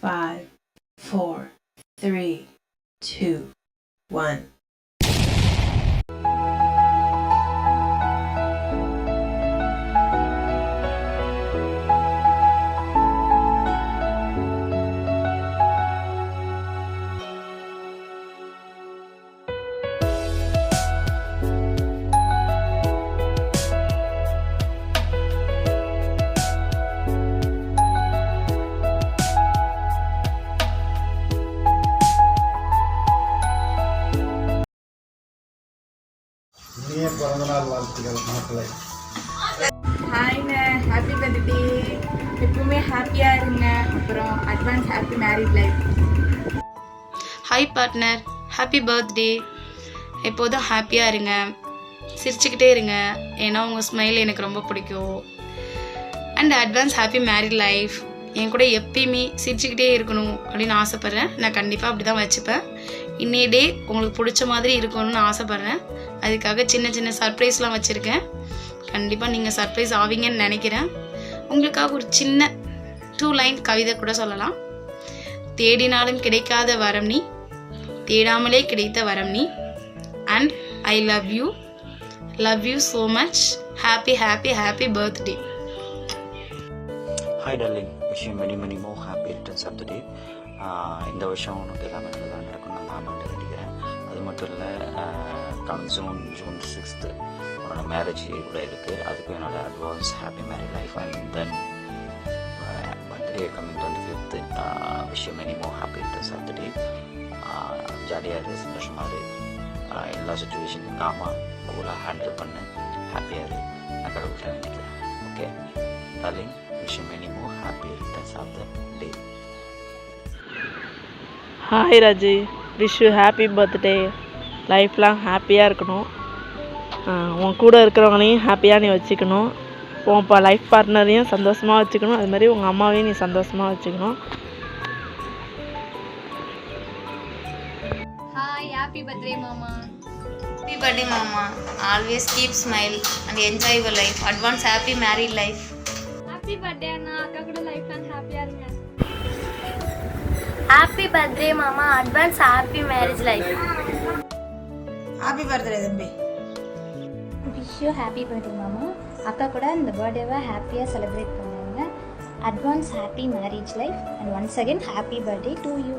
5, 4, 3, 2, 1. இனிய பிறந்தநாள் வாழ்த்துக்கள் மக்களை. ஹாய்ங்க, ஹாப்பி பர்த்டே. எப்பவுமே ஹாப்பியாக இருங்க. அப்புறம் advance happy married life. Hi partner, happy birthday. எப்போதும் ஹாப்பியாக இருங்க, சிரிச்சுக்கிட்டே இருங்க. ஏன்னா உங்கள் ஸ்மைல் எனக்கு ரொம்ப பிடிக்கும். And advance happy married life. என் கூட எப்பயுமே சிரிச்சுக்கிட்டே இருக்கணும் அப்படின்னு ஆசைப்பட்றேன். நான் கண்டிப்பாக அப்படி தான் வச்சுப்பேன். இன்னைய டே உங்களுக்கு பிடிச்ச மாதிரி இருக்கணும்னு ஆசைப்பட்றேன். அதுக்காக சின்ன சின்ன சர்ப்ரைஸ்லாம் வச்சுருக்கேன். கண்டிப்பாக நீங்கள் சர்ப்ரைஸ் ஆவீங்கன்னு நினைக்கிறேன். உங்களுக்காக ஒரு சின்ன 2 லைன் கவிதை கூட சொல்லலாம். தேடினாலும் கிடைக்காத வரம் நீ, தேடாமலே கிடைத்த வரம் நீ. And I love you so much. Happy happy happy birthday. Hi darling, wish you many more happy returns of the day. இந்த வருஷம் உனக்கு எல்லாமே நல்லதாக நடக்கும் நான் நினைக்கிறேன். அது மட்டும் இல்லை, ஜூன் 6th உன்னோட மேரேஜ் கூட இருக்குது. அதுக்கும் என்னோட advance happy marriage life. And then birthday coming 25th. Wish you many more happy returns of the day. ஜாலியாக இரு, சந்தோஷமாக இரு, எல்லா சுச்சுவேஷனும் காமாக கூலாக ஹேண்டில் பண்ணு, ஹாப்பியாக இரு. நான் கடவுள்கிட்ட நினைக்கிறேன். Okay darling, wish you many more happy returns of the day. Hi Raji, wish you happy birthday. Life long ஹாப்பியாக இருக்கணும். உன் கூட இருக்கிறவங்களையும் ஹாப்பியாக நீ வச்சுக்கணும். உன் லைஃப் பார்ட்னரையும் சந்தோஷமாக வச்சுக்கணும். அது மாதிரி உங்கள் அம்மாவையும் நீ சந்தோஷமாக வச்சுக்கணும். ஹாய், ஹாப்பி பர்த்டே மாமா. ஹாப்பி பர்த்டே மாமா. Always keep smile and enjoy your life. Advance happy married life. Happy birthday அண்ணா. அக்கா கூட லைஃப் லாங் ஹாப்பியாக இருங்க. ஹாப்பி பர்த்டே மாமா. Advance happy marriage life. Happy birthday தம்பி. விஷ் யூ ஹாப்பி பர்த்டே மாமா. அக்கா கூட இந்த பர்த்டேவை ஹாப்பியாக செலிப்ரேட் பண்ணுவாங்க. Advance happy marriage life and once again happy birthday to you.